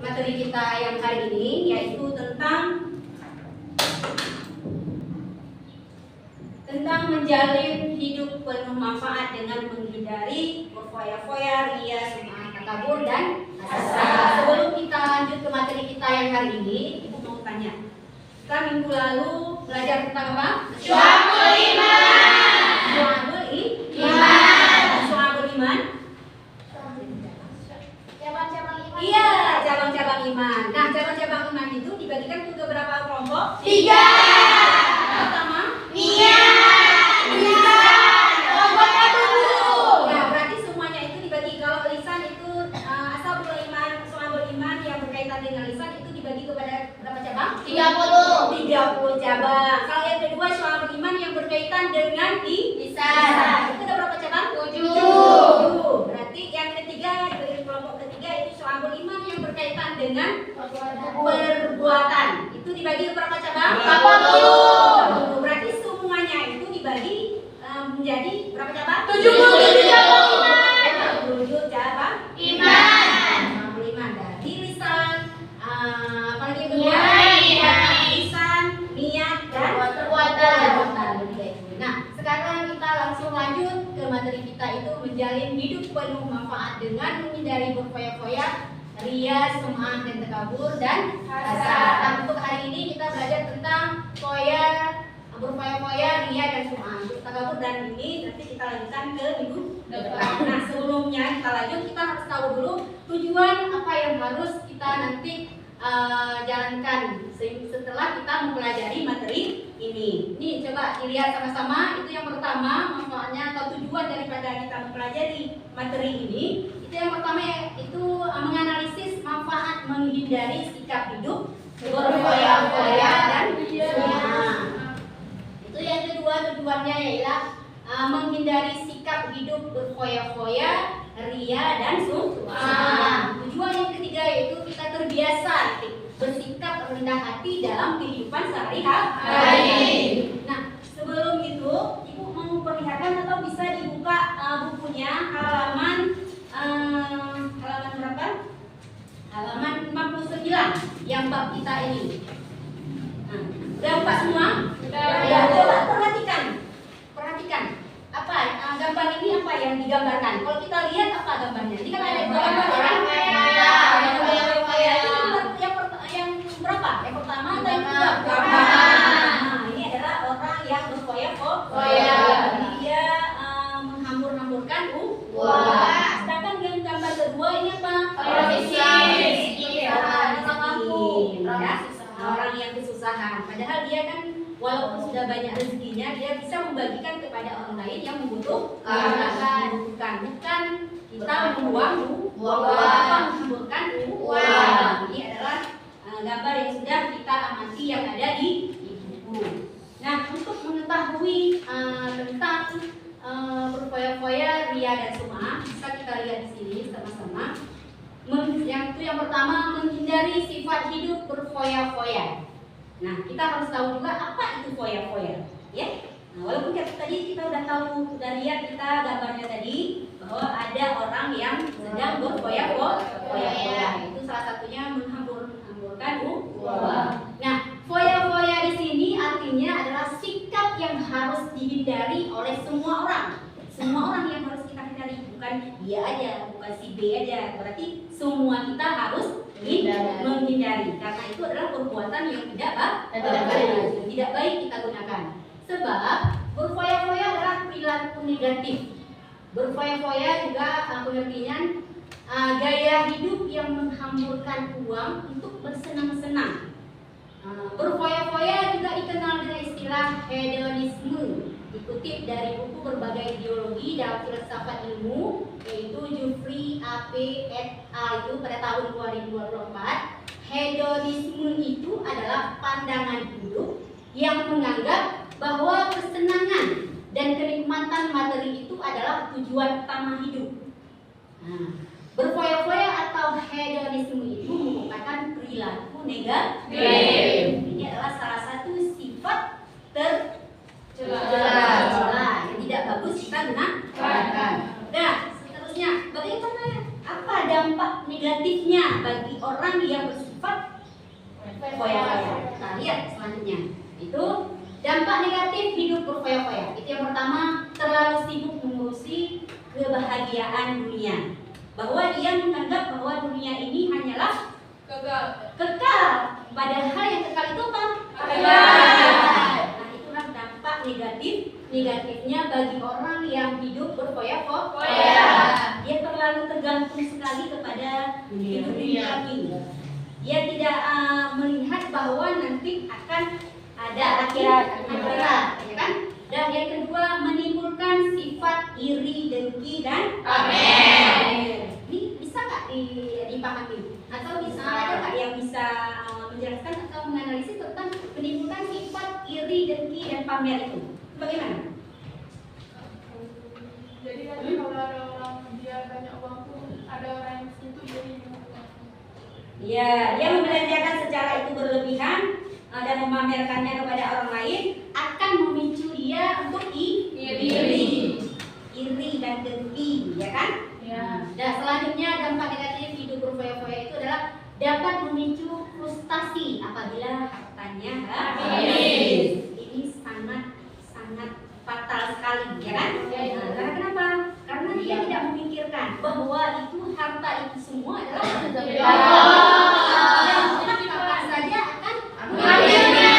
materi kita yang hari ini, yaitu tentang menjalin hidup penuh manfaat dengan menghindari berfoya-foya, ria, sum'ah, takabur, dan hasad. Sebelum kita lanjut ke materi kita yang hari ini, Ibu mau tanya. Kita minggu lalu belajar tentang apa? Syu'abul iman. Syu'abul iman. Cabang-cabang iman. Iya, cabang-cabang iman. Nah, cabang-cabang iman itu dibagikan ke beberapa kelompok? 3. Pertama, Niat, kelompoknya 7. ya berarti semuanya itu dibagi. Kalau lisan itu ashabul iman, syu'abul iman yang berkaitan dengan lisan itu dibagi kepada berapa cabang? 30 cabang. Kalau yang kedua syu'abul iman yang berkaitan dengan lisan. Itu ada berapa cabang? 7. Berarti yang ketiga, dari kelompok ketiga itu syu'abul iman yang berkaitan dengan perbuatan. Itu dibagi ke berapa cabang? 40. Berarti semuanya itu dibagi menjadi berapa cabang? 77 cabang iman. 77 cabang Iman. syu'abul iman. Dari lisan, apalagi yang Niat, kedua? hati. Lisan, niat, dan Perbuatan. Nah, sekarang kita langsung lanjut ke materi kita, itu menjalin hidup penuh manfaat dengan menghindari berfoya-foya, ria, sum'ah, dan takabur, dan hasad. Nah, untuk hari ini kita belajar tentang berfoya-foya, ria, dan sum'ah. Untuk takabur dan ini nanti kita lanjutkan ke minggu depan. Nah, sebelumnya kita lanjut, kita harus tahu dulu tujuan apa yang harus kita nanti jalankan setelah kita mempelajari materi ini. Nih coba dilihat sama-sama. Itu yang pertama, manfaatnya atau tujuan daripada kita mempelajari materi ini. Itu yang pertama itu menganalisis manfaat menghindari sikap hidup berfoya-foya dan sum'ah. Itu yang kedua, tujuannya ialah menghindari sikap hidup berfoya-foya, ria, dan sum'ah. Tujuan yang ketiga yaitu kita terbiasa bersikap rendah hati dalam kehidupan sehari-hari. Nah, sebelum itu Ibu mau perlihatkan atau bisa dibuka bukunya halaman berapa? Halaman 59 yang bab kita ini. Nah, udah buka semua? Ya, coba perhatikan. Apa gambar ini apa yang digambarkan? Kalau kita lihat apa gambarnya? Ini kan ada dua gambar ya. Yang berapa? Yang pertama atau yang kedua? Nah, ini adalah orang yang berfoya-foya. Dia menghambur-hamburkan uang. Sedangkan yang gambar kedua ini apa? Orang miskin. Orang yang kesusahan. Padahal dia kan walaupun sudah banyak rezekinya, dia bisa membagikan kepada orang lain yang membutuhkan. Bukan kita membuang uang, menghamburkan uang. Ini adalah gambar yang sudah kita amati yang ada di buku. Nah, untuk mengetahui tentang berfoya-foya, ria, dan sum'ah, bisa kita lihat di sini sama-sama. Yang pertama, menghindari sifat hidup berfoya-foya. Nah, kita harus tahu juga apa itu foya-foya, ya. Nah, walaupun tadi kita udah tahu, udah lihat kita gambarnya tadi bahwa ada orang yang sedang berfoya-foya. Itu salah satunya menghambur-hamburkan uang. Nah, foya-foya di sini artinya adalah sikap yang harus dihindari oleh semua orang. Semua orang yang harus kita hindari, bukan dia aja, bukan si B aja. Berarti semua kita harus menghindari, karena itu adalah perbuatan yang tidak baik kita gunakan. Sebab berfoya-foya adalah perilaku negatif. Berfoya-foya juga pengertian gaya hidup yang menghamburkan uang untuk bersenang-senang. Berfoya-foya juga dikenal dengan istilah hedonisme, dikutip dari buku berbagai ideologi dalam filsafat ilmu, yaitu Jeffrey A.P. et al. Itu pada tahun 2024. Hedonisme itu adalah pandangan hidup yang menganggap bahwa kesenangan dan kenikmatan materi itu adalah tujuan utama hidup. Nah, berfoya-foya atau hedonisme itu merupakan perilaku negatif. Ini adalah salah satu sifat tercela yang tidak bagus kita gunakan. Nah, seterusnya, bagaimana? Apa dampak negatifnya selanjutnya bagi orang yang bersifat foya-foya. Kita lihat selanjutnya. Itu dampak negatif hidup berfoya-foya. Itu yang pertama, terlalu sibuk mengurusi kebahagiaan dunia. Bahwa dia menganggap bahwa dunia ini hanyalah kekal. Padahal yang kekal itu apa? Nah, itulah dampak negatifnya bagi orang yang hidup berfoya-foya. Dia terlalu tergantung sekali kepada hidup dunia ini. Dia tidak melihat bahwa nanti akan ada akhirat, ya kan? Dan yang kedua, menimbulkan sifat iri, dengki, dan ini bisa nggak dipahami? Atau bisa ada nggak yang bisa menjelaskan atau menganalisis tentang menimbulkan sifat iri, dengki, dan pamer itu? Bagaimana? Jadi kan kalau ada orang dia banyak uang tuh ada orang yang itu jadi Ya, dia membelanjakan secara itu berlebihan dan memamerkannya kepada orang lain akan memicu dia untuk iri dan dengki, ya kan? Dan selanjutnya dampak negatif hidup berfoya-foya itu adalah dapat memicu frustasi apabila hartanya habis. Ini sangat fatal sekali, ya kan? Karena kenapa? Karena dia tidak memikirkan bahwa itu harta itu semua adalah kapan saja akan mengambilnya.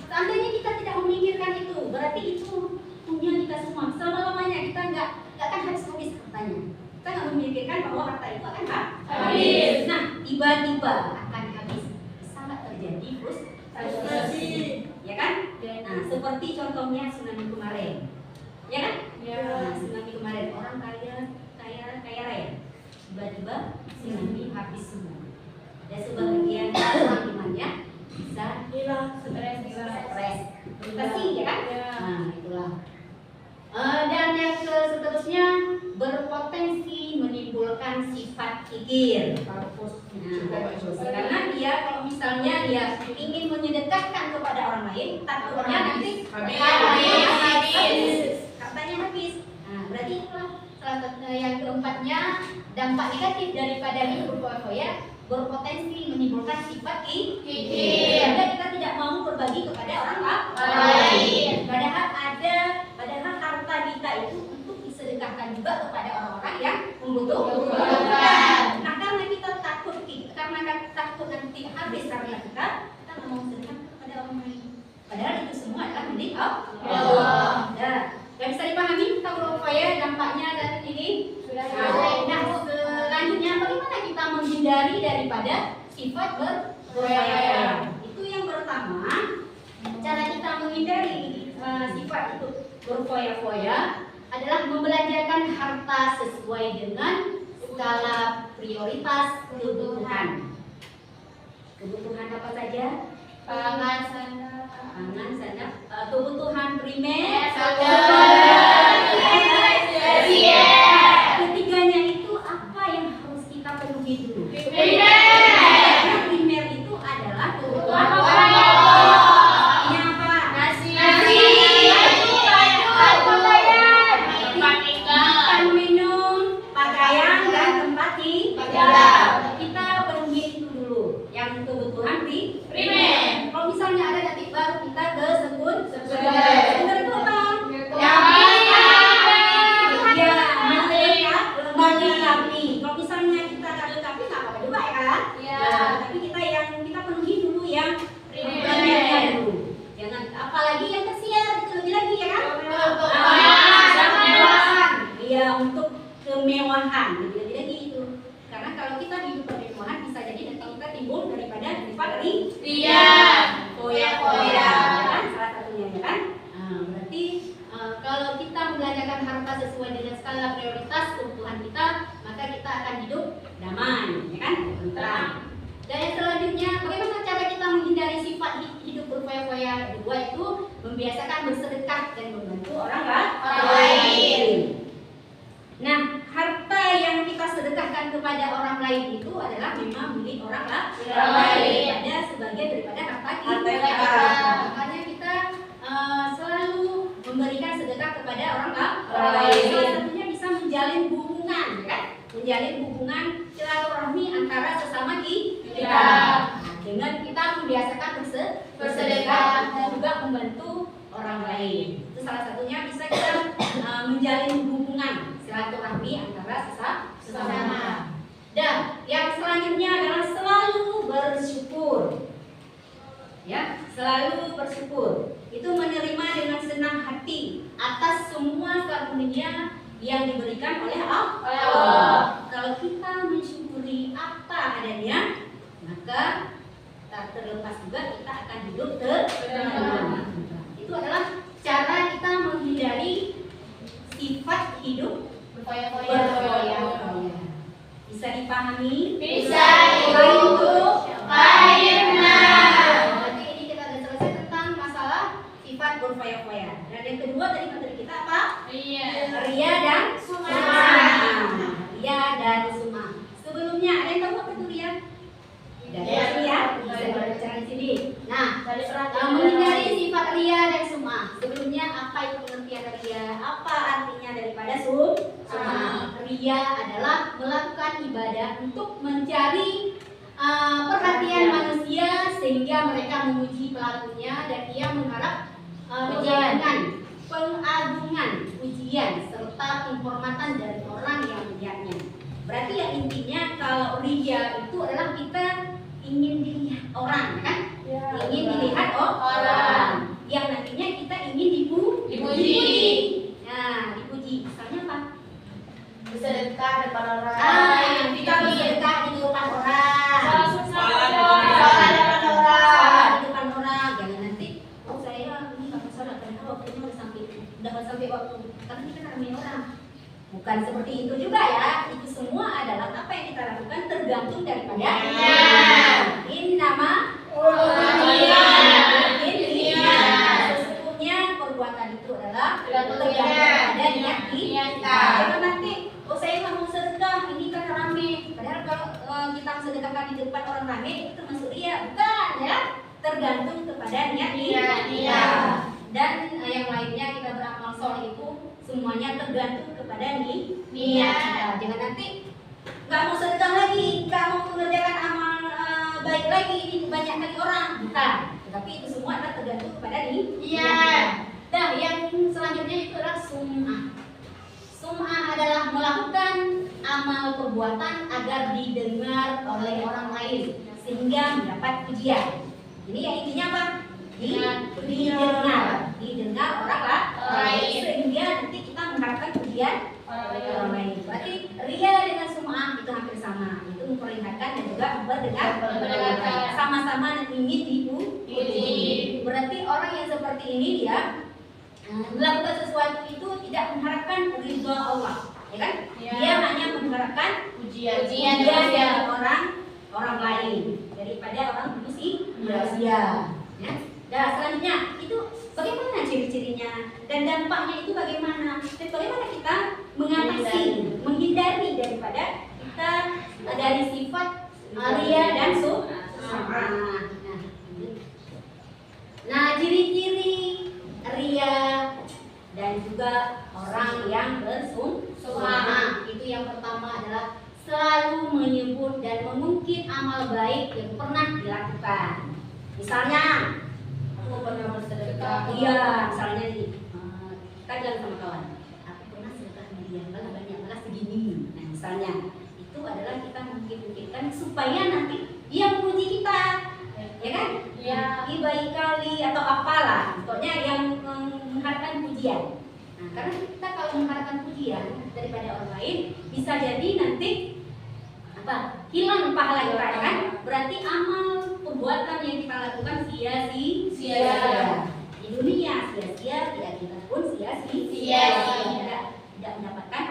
Seandainya kita tidak memikirkan itu, berarti itu punya kita semua. Selama-lamanya kita nggak akan habis hartanya. Kita nggak memikirkan bahwa harta itu akan habis. Nah, tiba-tiba akan habis. Bisa nggak terjadi frustasi, ya kan? Nah, seperti contohnya tsunami kemarin, ya kan? Nah, tsunami kemarin orang kaya raya, tiba-tiba tsunami habis semua. Dan sebagian orang imannya bisa stres, frustasi, ya kan? Nah, itulah. Dan yang seterusnya berpotensi menimbulkan sifat kikir. Karena dia kalau misalnya dia ingin menyedekahkan kepada orang lain, takutnya nanti hartanya habis. Nah, berarti itulah salah satu yang keempatnya, dampak negatif daripada hidup berfoya-foya berpotensi menimbulkan sifat kikir. Sehingga kita tidak mau berbagi kepada orang lain. Padahal harta kita itu untuk disedekahkan juga kepada orang-orang yang membutuhkan. Nah, karena kita takut nanti habis harta kita nggak mau sedekah kepada orang lain. Padahal itu semua adalah milik Allah. Nah, yang bisa dipahami tentang berfoya dampaknya dan ini. Nah, selanjutnya bagaimana kita menghindari daripada sifat berfoya-foya? Itu yang pertama, cara kita menghindari sifat itu berfoya-foya adalah membelanjakan harta sesuai dengan skala prioritas kebutuhan. Kebutuhan apa saja? Pangan, sandang, kebutuhan primer, ketiganya itu apa yang harus kita penuhi dulu? Primer itu adalah kebutuhan makan, minum, pakaian, dan tempat tinggal. Kita penuhi itu dulu yang kebutuhan primer. Kalau misalnya ada titik baru kita ke sekunder itu apa? Melengkapi. Kalau misalnya kita nggak lengkapi nggak apa-apa juga, ya kan? Nah, tapi kita penuhi dulu yang primernya dulu. Jangan apalagi yang tersier itu lebih lagi, ya kan? Iya, untuk kemewahan lebih lagi itu. Karena kalau kita hidup berkemewahan bisa jadi nanti kita timbul daripada sifat foya-foya, ya kan? Salah satunya, ya kan? Nah, berarti kalau kita membelanjakan harta sesuai dengan skala prioritas kebutuhan kita, maka kita akan hidup damai, ya kan? Tentram. Dan yang selanjutnya, bagaimana cara kita menghindari sifat hidup berfoya-foya? Kedua itu membiasakan bersedekah dan membantu orang lain. Nah, harta yang kita sedekahkan kepada orang lain itu adalah memang milik orang lain. Ada sebagian daripada harta kita. Makanya kita selalu memberikan sedekah kepada orang lain. Salah satunya bisa menjalin hubungan, kan? Menjalin hubungan silaturahmi antara selalu bersyukur. Itu menerima dengan senang hati atas semua karunia yang diberikan oleh Allah. Kalau kita mensyukuri apa adanya, maka tak terlepas juga kita akan hidup tenang. Itu adalah cara kita menghindari sifat hidup berfoya-foya. Bisa dipahami? Bisa, Ibu. Baik. Baiklah. Berarti ini kita sudah selesai tentang masalah sifat berfoya-foya. Dan yang kedua tadi materi kita apa? Ria dan sum'ah. Ria dan sum'ah. Sebelumnya ada yang tahu apa itu ria? Tidak tahu ya? Bisa dibaca di sini. Nah, menghindari sifat ria dan sum'ah. Sebelumnya apa itu pengertian ria? Apa artinya daripada sum'ah? Ria adalah melakukan ibadah untuk mencari perhatian manusia sehingga mereka memuji pelakunya dan ia mengharap dengan pengagungan, pujian serta penghormatan dari orang yang melihatnya. Berarti ya intinya kalau ria itu adalah kita ingin dilihat orang, kan? Ingin dilihat orang. Yang nantinya kita ingin dipuji. Nah, dipuji. Misalnya apa? Bersedekah depan orang. Kita bersedekah di depan orang. Salah depan orang. Di depan orang. Jangan nanti, oh saya ini nggak masalah karena waktunya udah sampai waktu. Karena kita ramai orang. Bukan seperti itu juga ya. Itu semua adalah apa yang kita lakukan tergantung daripada ini nama sesungguhnya perbuatan itu adalah tergantung pada niat kita. Jangan nanti, oh saya nggak mau sedekah, ini kan rame. Padahal kalau kita sedekahkan di depan orang rame itu termasuk ria, bukan ya? Tergantung kepada niat kita. Dan yang lainnya kita beramal soleh itu semuanya tergantung kepada niat kita. Jangan nanti nggak mau sedekah lagi, nggak mau mengerjakan amal baik lagi, ini banyak kali orang, bukan. Tetapi itu semua adalah tergantung kepada niat. Nah, yang selanjutnya itu adalah sum'ah. Sum'ah adalah melakukan amal perbuatan agar didengar oleh orang lain sehingga mendapat pujian. Ini yang intinya apa? Didengar orang lain sehingga nanti kita mengharapkan pujian orang lain. Berarti ria dengan sum'ah itu hampir sama. Itu memperlihatkan dan juga mendengar sama-sama ingin dipuji. Berarti orang yang seperti ini dia melakukan sesuatu itu tidak mengharapkan ridha Allah, ya kan? Dia hanya mengharapkan pujian dari orang lain daripada orang manusia. Ya. Nah, selanjutnya itu bagaimana ciri-cirinya dan dampaknya itu bagaimana? Dan bagaimana kita mengatasi, menghindari daripada kita dari sifat ria dan sum'ah. Nah, ciri-ciri ria dan juga orang yang bersum'ah itu yang pertama adalah selalu menyebut dan mengungkit amal baik yang pernah dilakukan. Misalnya, aku pernah bersedekah. Iya, misalnya nih, kita bilang sama kawan, aku pernah sedekah sama dia, banyak segini. Nah, misalnya itu adalah kita mungkin-mungkinkan supaya nanti dia memuji kita, ya kan? Baik kali atau apalah, pokoknya yang mengharapkan pujian. Nah, karena kita kalau mengharapkan pujian daripada orang lain, bisa jadi nanti hilang pahala kita, kan? Berarti amal perbuatan yang kita lakukan sia-sia. Di dunia sia-sia, di akhirat pun sia-sia. Tidak mendapatkan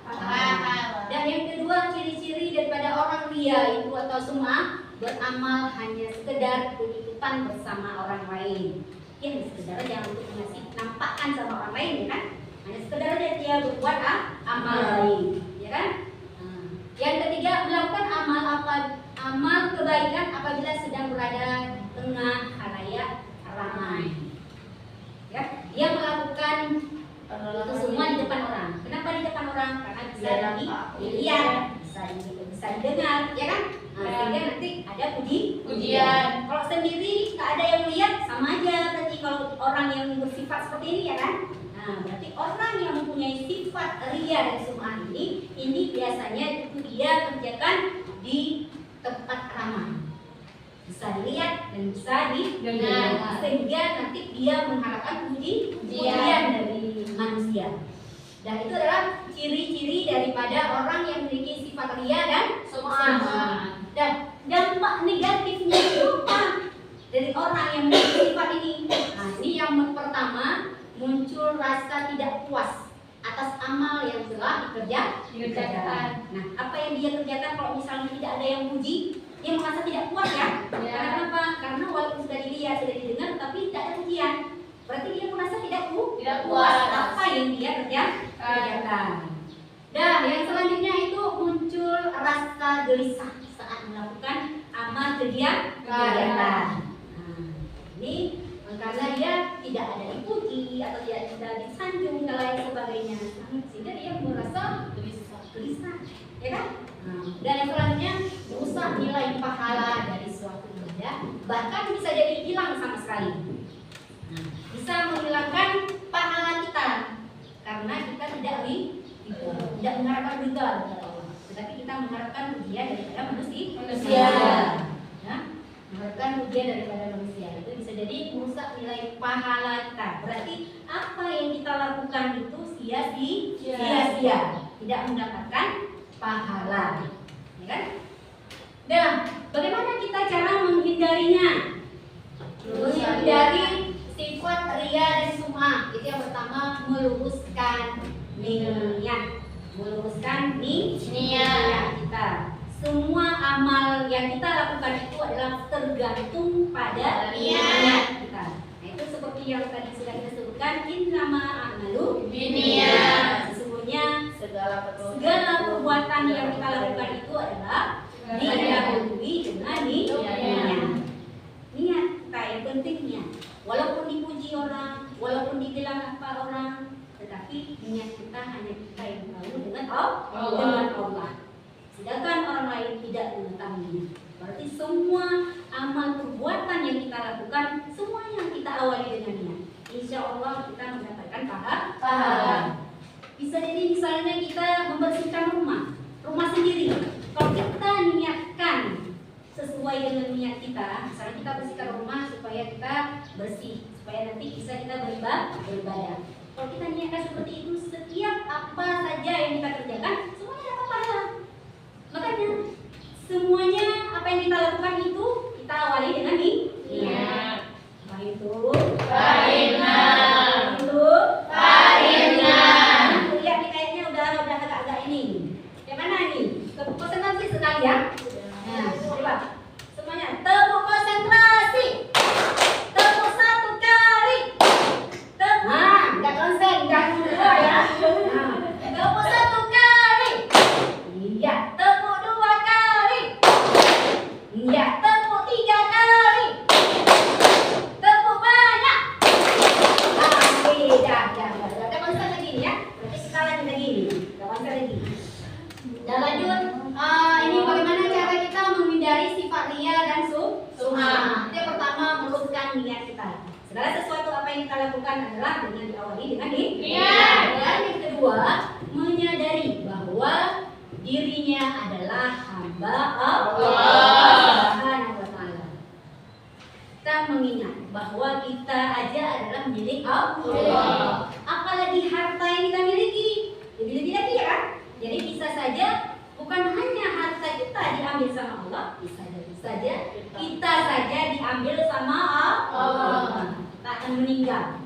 pahala. Dan yang kedua, ciri-ciri daripada orang ria itu atau sum'ah, beramal hanya sekedar ikut-ikutan bersama orang lain. Ya, sekedar aja untuk mengasih nampakkan sama orang lain, ya kan? Hanya sekedar aja dia berbuat amal lain, ya kan? Yang ketiga, melakukan amal kebaikan apabila sedang berada di tengah khalayak ramai. Ya, dia melakukan itu semua di depan orang. Kenapa di depan orang? Karena bisa dilihat, bisa didengar, ya kan? Sehingga nanti ada pujian. Kalau sendiri tak ada yang lihat, sama aja berarti kalau orang yang bersifat seperti ini, ya kan? Nah, berarti orang yang mempunyai sifat ria dan sum'ah ini biasanya itu dia kerjakan di tempat ramai. bisa dilihat dan bisa didengar, sehingga nanti dia mengharapkan pujian dari manusia. Dan itu adalah ciri-ciri daripada orang yang memiliki sifat ria dan sum'ah. Dan dampak negatifnya itu apa dari orang yang memiliki sifat ini? Nah, ini yang pertama, muncul rasa tidak puas atas amal yang telah dikerjakan. Nah, apa yang dia kerjakan kalau misalnya tidak ada yang puji, dia merasa tidak puas ya. Karena apa? Karena walaupun sudah dilihat, sudah didengar, tapi tidak ada pujian. Berarti dia merasa tidak puas apa yang dia kerjakan. Dan yang selanjutnya itu muncul rasa gelisah saat melakukan amal kegiatan. Nah, ini karena dia tidak ada dipuji atau tidak disanjung dan lain sebagainya, sehingga dia merasa gelisah, ya kan? Dan yang selanjutnya merusak nilai pahala dari suatu ibadah, bahkan bisa jadi hilang sama sekali. Bisa menghilangkan pahala kita karena kita tidak mengharapkan ridha dari Allah, tetapi kita mengharapkan pujian daripada manusia. Ya, mengharapkan pujian daripada manusia itu bisa jadi merusak nilai pahala kita. Berarti apa yang kita lakukan itu sia-sia, tidak mendapatkan pahala, ya kan? Dan bagaimana kita cara menghindarinya? Menghindari sifat ria dan sum'ah. Itu yang pertama, meluruskan niat. Meluruskan niat kita. Semua amal yang kita lakukan itu adalah tergantung pada niat kita. Nah, itu seperti yang tadi sudah kita sebutkan, innama a'malu binniyat. Sesungguhnya segala perbuatan yang kita lakukan itu adalah didahului dengan niat. Niat kita yang pentingnya. Walaupun dipuji orang, walaupun dibilang apa orang, tetapi niat kita hanya kita yang tahu dengan Allah. Sedangkan orang lain tidak mengetahuinya. Berarti semua amal perbuatan yang kita lakukan, semuanya kita awali dengan niat. Insya Allah kita mendapatkan pahala. Bisa jadi misalnya kita membersihkan rumah sendiri. Kalau kita niatkan sesuai dengan niat kita, misalnya kita bersihkan rumah supaya kita bersih, supaya nanti bisa kita beribadah. Kalau kita niatkan seperti itu, setiap apa saja yang kita kerjakan, semuanya dapat pahala. Makanya semuanya apa yang kita lakukan itu kita awali dengan niat. Apa itu? Lihat nih kayaknya udah agak-agak ini. Yang mana nih? Konsentrasi sekali ya. Nah, coba semuanya tepuk konsentrasi. Tepuk satu kali. Nggak konsen, nggak dua ya. Tepuk satu kali. Iya, tepuk dua kali. Iya, tepuk tiga kali. Tepuk banyak. Udah konsen lagi nih ya. Berarti kita lanjut lagi nih. Udah konsen lagi. Dan lanjut, ini bagaimana cara kita menghindari sifat ria dan sum'ah. Yang pertama, meluruskan niat kita. Segala sesuatu apa yang kita lakukan adalah dengan diawali dengan niat. Dan yang kedua, menyadari bahwa dirinya adalah hamba Allah Subhanahu wa ta'ala. Kita mengingat bahwa kita aja adalah milik Allah. Apalagi harta yang kita miliki, lebih-lebih lagi ya kan? Jadi bisa saja bukan hanya harta kita diambil sama Allah, bisa saja kita saja diambil sama Allah. Kita akan meninggal.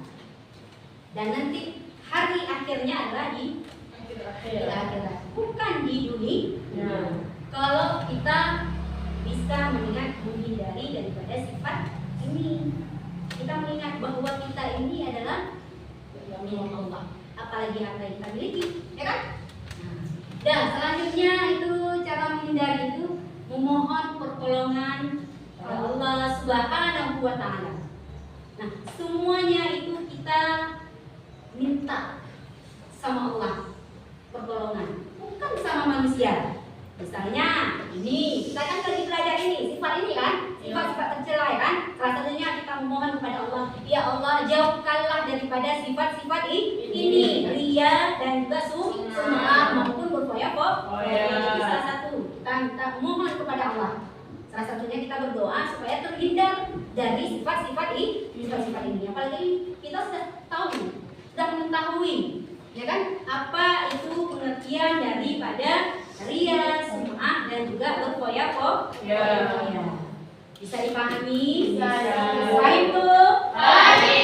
Dan nanti hari akhirnya adalah di akhirat, bukan di dunia. Kalau kita bisa mengingat menghindari daripada sifat ini, kita mengingat bahwa kita ini adalah milik Allah. Apalagi harta yang kita miliki, ya kan? Dan selanjutnya itu cara menghindari itu memohon pertolongan kepada Allah Subhanahu wa ta'ala. Nah, semuanya itu kita minta sama Allah pertolongan, bukan sama manusia. Misalnya ini, kita kan lagi belajar ini, sifat ini kan, sifat-sifat tercela ya kan. Salah satunya kita memohon kepada Allah, ya Allah jauhkanlah daripada sifat-sifat ini, ria dan juga sum'ah maupun berfoya-foya. Salah satu kita mohon kepada Allah. Salah satunya kita berdoa supaya terhindar dari sifat-sifat ini. Apalagi kita sudah tahu, sudah mengetahui, ya kan? Apa itu pengertian daripada ria, sum'ah dan juga berfoya-foya. Bisa dipahami? Bisa. Baik, Bu. Baik.